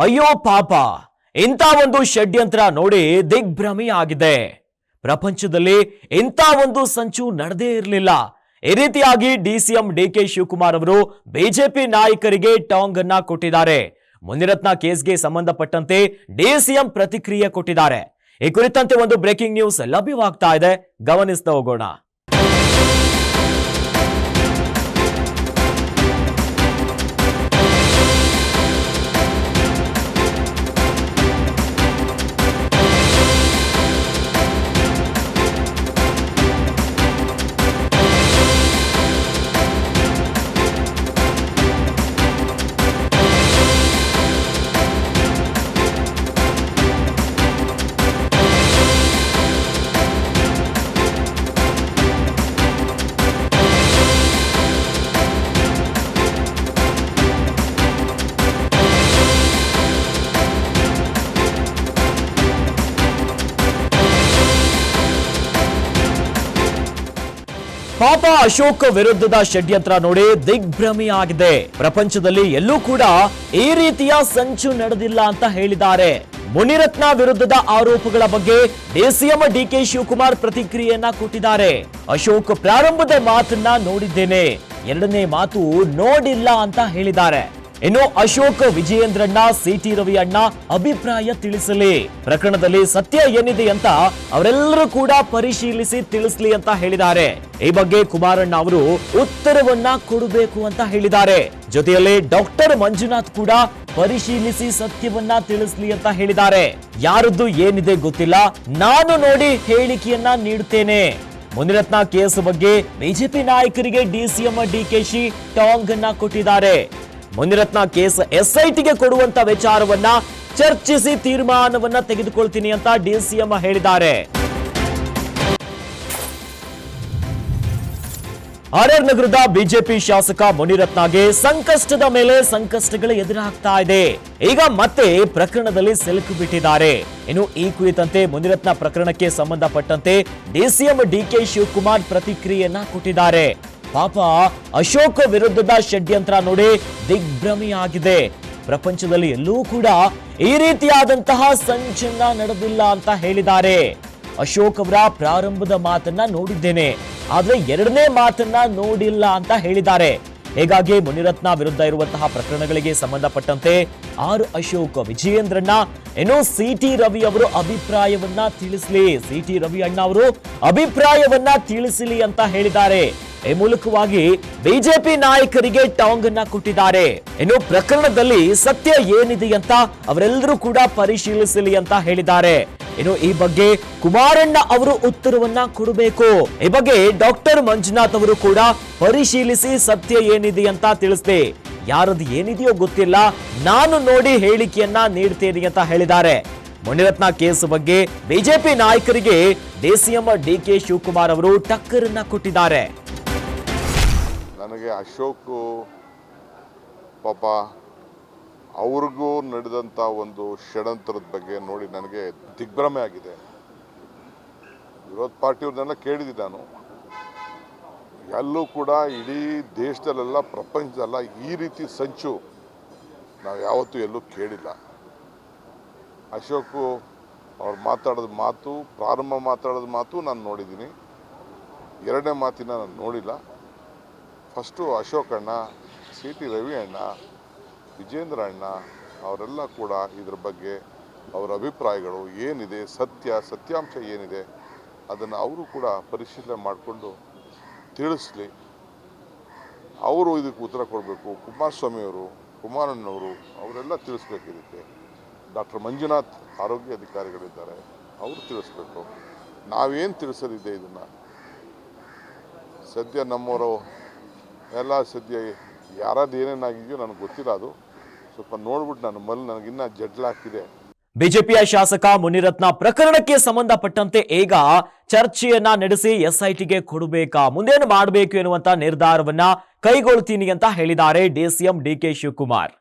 ಅಯ್ಯೋ ಪಾಪ, ಇಂಥ ಒಂದು ಷಡ್ಯಂತ್ರ ನೋಡಿ ದಿಗ್ಭ್ರಮೆಯಾಗಿದೆ. ಪ್ರಪಂಚದಲ್ಲಿ ಇಂಥ ಒಂದು ಸಂಚು ನಡೆದೇ ಇರಲಿಲ್ಲ. ಈ ರೀತಿಯಾಗಿ ಡಿಸಿಎಂ ಡಿಕೆ ಶಿವಕುಮಾರ್ ಅವರು ಬಿಜೆಪಿ ನಾಯಕರಿಗೆ ಟಾಂಗ್ ಅನ್ನ ಕೊಟ್ಟಿದ್ದಾರೆ. ಮುನಿರತ್ನ ಕೇಸ್ಗೆ ಸಂಬಂಧಪಟ್ಟಂತೆ ಡಿಸಿಎಂ ಪ್ರತಿಕ್ರಿಯೆ ಕೊಟ್ಟಿದ್ದಾರೆ. ಈ ಕುರಿತಂತೆ ಒಂದು ಬ್ರೇಕಿಂಗ್ ನ್ಯೂಸ್ ಲಭ್ಯವಾಗ್ತಾ ಇದೆ, ಗಮನಿಸ್ತಾ ಹೋಗೋಣ. ಪಾಪ ಅಶೋಕ್ ವಿರುದ್ಧದ ಷಡ್ಯಂತ್ರ ನೋಡಿ ದಿಗ್ಭ್ರಮೆಯಾಗಿದೆ. ಪ್ರಪಂಚದಲ್ಲಿ ಎಲ್ಲೂ ಕೂಡ ಈ ರೀತಿಯ ಸಂಚು ನಡೆದಿಲ್ಲ ಅಂತ ಹೇಳಿದ್ದಾರೆ. ಮುನಿರತ್ನ ವಿರುದ್ಧದ ಆರೋಪಗಳ ಬಗ್ಗೆ ಡಿಸಿಎಂ ಡಿಕೆ ಶಿವಕುಮಾರ್ ಪ್ರತಿಕ್ರಿಯೆಯನ್ನ ಕೊಟ್ಟಿದ್ದಾರೆ. ಅಶೋಕ್ ಪ್ರಾರಂಭದ ಮಾತನ್ನ ನೋಡಿದ್ದೇನೆ, ಎರಡನೇ ಮಾತು ನೋಡಿಲ್ಲ ಅಂತ ಹೇಳಿದ್ದಾರೆ. ಇನ್ನು ಅಶೋಕ್ ವಿಜಯೇಂದ್ರಣ್ಣ, ಸಿಟಿ ರವಿ ಅಣ್ಣ ಅಭಿಪ್ರಾಯ ತಿಳಿಸಲಿ, ಪ್ರಕರಣದಲ್ಲಿ ಸತ್ಯ ಏನಿದೆ ಅಂತ ಅವರೆಲ್ಲರೂ ಕೂಡ ಪರಿಶೀಲಿಸಿ ತಿಳಿಸಲಿ ಅಂತ ಹೇಳಿದ್ದಾರೆ. ಈ ಬಗ್ಗೆ ಕುಮಾರಣ್ಣ ಅವರು ಉತ್ತರವನ್ನ ಕೊಡಬೇಕು ಅಂತ ಹೇಳಿದ್ದಾರೆ. ಜೊತೆಯಲ್ಲಿ ಡಾಕ್ಟರ್ ಮಂಜುನಾಥ್ ಕೂಡ ಪರಿಶೀಲಿಸಿ ಸತ್ಯವನ್ನ ತಿಳಿಸಲಿ ಅಂತ ಹೇಳಿದ್ದಾರೆ. ಯಾರದ್ದು ಏನಿದೆ ಗೊತ್ತಿಲ್ಲ, ನಾನು ನೋಡಿ ಹೇಳಿಕೆಯನ್ನ ನೀಡುತ್ತೇನೆ. ಮುನಿರತ್ನ ಕೇಸ್ ಬಗ್ಗೆ ಬಿಜೆಪಿ ನಾಯಕರಿಗೆ ಡಿಸಿಎಂ ಡಿಕೆಶಿ ಟಾಂಗ್ ಅನ್ನ ಕೊಟ್ಟಿದ್ದಾರೆ. ಮುನಿರತ್ನ ಕೇಸ್ ಎಸ್ಐಟಿಗೆ ಕೊಡುವಂತ ವಿಚಾರವನ್ನ ಚರ್ಚಿಸಿ ತೀರ್ಮಾನವನ್ನ ತೆಗೆದುಕೊಳ್ತೀನಿ ಅಂತ ಡಿಸಿಎಂ ಹೇಳಿದ್ದಾರೆ. ಆರ್ಆರ್ ನಗರದ ಬಿಜೆಪಿ ಶಾಸಕ ಮುನಿರತ್ನಗೆ ಸಂಕಷ್ಟದ ಮೇಲೆ ಸಂಕಷ್ಟಗಳು ಎದುರಾಗ್ತಾ ಇದೆ. ಈಗ ಮತ್ತೆ ಪ್ರಕರಣದಲ್ಲಿ ಸಿಲುಕು ಬಿಟ್ಟಿದ್ದಾರೆ. ಇನ್ನು ಈ ಕುರಿತಂತೆ ಮುನಿರತ್ನ ಪ್ರಕರಣಕ್ಕೆ ಸಂಬಂಧಪಟ್ಟಂತೆ ಡಿಸಿಎಂ ಡಿಕೆ ಶಿವಕುಮಾರ್ ಪ್ರತಿಕ್ರಿಯೆಯನ್ನ ಕೊಟ್ಟಿದ್ದಾರೆ. ಪಾಪ ಅಶೋಕ್ ವಿರುದ್ಧದ ಷಡ್ಯಂತ್ರ ನೋಡಿ ದಿಗ್ಭ್ರಮೆಯಾಗಿದೆ. ಪ್ರಪಂಚದಲ್ಲಿ ಎಲ್ಲೂ ಕೂಡ ಈ ರೀತಿಯಾದಂತಹ ಸಂಚನ್ನ ನಡೆದಿಲ್ಲ ಅಂತ ಹೇಳಿದ್ದಾರೆ. ಅಶೋಕ್ ಅವರ ಪ್ರಾರಂಭದ ಮಾತನ್ನ ನೋಡಿದ್ದೇನೆ, ಆದ್ರೆ ಎರಡನೇ ಮಾತನ್ನ ನೋಡಿಲ್ಲ ಅಂತ ಹೇಳಿದ್ದಾರೆ. ಹೀಗಾಗಿ ಮುನಿರತ್ನ ವಿರುದ್ಧ ಇರುವಂತಹ ಪ್ರಕರಣಗಳಿಗೆ ಸಂಬಂಧಪಟ್ಟಂತೆ ಅಶೋಕ್, ವಿಜಯೇಂದ್ರಣ್ಣ, ಇನ್ನು ಸಿಟಿ ರವಿ ಅವರು ಅಭಿಪ್ರಾಯವನ್ನ ತಿಳಿಸಲಿ, ಸಿಟಿ ರವಿ ಅಣ್ಣ ಅವರು ಅಭಿಪ್ರಾಯವನ್ನ ತಿಳಿಸಲಿ ಅಂತ ಹೇಳಿದ್ದಾರೆ. ಈ ಮೂಲಕವಾಗಿ ಬಿಜೆಪಿ ನಾಯಕರಿಗೆ ಟಾಂಗ್ ಅನ್ನ ಕೊಟ್ಟಿದ್ದಾರೆ. ಇನ್ನು ಪ್ರಕರಣದಲ್ಲಿ ಸತ್ಯ ಏನಿದೆ ಅಂತ ಅವರೆಲ್ಲರೂ ಕೂಡ ಪರಿಶೀಲಿಸಲಿ ಅಂತ ಹೇಳಿದ್ದಾರೆ. ಇನ್ನು ಈ ಬಗ್ಗೆ ಕುಮಾರಣ್ಣ ಅವರು ಉತ್ತರವನ್ನ ಕೊಡಬೇಕು. ಈ ಬಗ್ಗೆ ಡಾಕ್ಟರ್ ಮಂಜುನಾಥ್ ಅವರು ಕೂಡ ಪರಿಶೀಲಿಸಿ ಸತ್ಯ ಏನಿದೆ ಅಂತ ತಿಳಿಸ್ದೆ. ಯಾರದು ಏನಿದೆಯೋ ಗೊತ್ತಿಲ್ಲ, ನಾನು ನೋಡಿ ಹೇಳಿಕೆಯನ್ನ ನೀಡ್ತೇನೆ ಅಂತ ಹೇಳಿದ್ದಾರೆ. ಮುನಿರತ್ನ ಕೇಸ್ ಬಗ್ಗೆ ಬಿಜೆಪಿ ನಾಯಕರಿಗೆ ಡಿಸಿಎಂ ಡಿಕೆ ಶಿವಕುಮಾರ್ ಅವರು ಟಕ್ಕರನ್ನ ಕೊಟ್ಟಿದ್ದಾರೆ. ನನಗೆ ಅಶೋಕ್ ಪಾಪ ಅವ್ರಿಗೂ ನಡೆದಂಥ ಒಂದು ಷಡ್ಯಂತ್ರದ ಬಗ್ಗೆ ನೋಡಿ ನನಗೆ ದಿಗ್ಭ್ರಮೆ ಆಗಿದೆ. ವಿರೋಧ ಪಾರ್ಟಿಯವ್ರನ್ನೆಲ್ಲ ಕೇಳಿದ್ದೀನಿ ನಾನು, ಎಲ್ಲೂ ಕೂಡ ಇಡೀ ದೇಶದಲ್ಲೆಲ್ಲ ಪ್ರಪಂಚದಲ್ಲ ಈ ರೀತಿ ಸಂಚು ನಾವು ಯಾವತ್ತೂ ಎಲ್ಲೂ ಕೇಳಿಲ್ಲ. ಅಶೋಕು ಅವ್ರು ಮಾತಾಡೋದು ಮಾತು, ಪ್ರಾರಂಭ ಮಾತಾಡೋದು ಮಾತು ನಾನು ನೋಡಿದ್ದೀನಿ, ಎರಡನೇ ಮಾತಿನ ನಾನು ನೋಡಿಲ್ಲ. ಫಸ್ಟು ಅಶೋಕ್ ಅಣ್ಣ, ಸಿಟಿ ರವಿ ಅಣ್ಣ, ವಿಜೇಂದ್ರ ಅಣ್ಣ ಅವರೆಲ್ಲ ಕೂಡ ಇದ್ರ ಬಗ್ಗೆ ಅವರ ಅಭಿಪ್ರಾಯಗಳು ಏನಿದೆ, ಸತ್ಯಾಂಶ ಏನಿದೆ ಅದನ್ನು ಅವರು ಕೂಡ ಪರಿಶೀಲನೆ ಮಾಡಿಕೊಂಡು ತಿಳಿಸ್ಲಿ. ಅವರು ಇದಕ್ಕೆ ಉತ್ತರ ಕೊಡಬೇಕು. ಕುಮಾರಸ್ವಾಮಿಯವರು, ಕುಮಾರಣ್ಣವರು ಅವರೆಲ್ಲ ತಿಳಿಸ್ಬೇಕು. ಇದಕ್ಕೆ ಡಾಕ್ಟರ್ ಮಂಜುನಾಥ್ ಆರೋಗ್ಯ ಅಧಿಕಾರಿಗಳಿದ್ದಾರೆ, ಅವರು ತಿಳಿಸ್ಬೇಕು. ನಾವೇನು ತಿಳಿಸೋದಿದೆ ಇದನ್ನು ಸದ್ಯ ನಮ್ಮವರು ಎಲ್ಲ ಸದ್ಯ ಯಾರದ್ದು ಏನೇನಾಗಿದೆಯೋ ನನಗೆ ಗೊತ್ತಿಲ್ಲ. ಅದು ಸ್ವಲ್ಪ ನೋಡ್ಬಿಟ್ಟು ನನಗಿನ್ನ ಜಡ್ಲಾಗ್ತಿದೆ. ಬಿಜೆಪಿಯ ಶಾಸಕ ಮುನಿರತ್ನ ಪ್ರಕರಣಕ್ಕೆ ಸಂಬಂಧಪಟ್ಟಂತೆ ಈಗ ಚರ್ಚೆಯನ್ನ ನಡೆಸಿ ಎಸ್ಐಟಿಗೆ ಕೊಡಬೇಕಾ, ಮುಂದೇನು ಮಾಡಬೇಕು ಎನ್ನುವಂತ ನಿರ್ಧಾರವನ್ನ ಕೈಗೊಳ್ತೀನಿ ಅಂತ ಹೇಳಿದ್ದಾರೆ ಡಿಸಿಎಂ ಡಿಕೆ ಶಿವಕುಮಾರ್.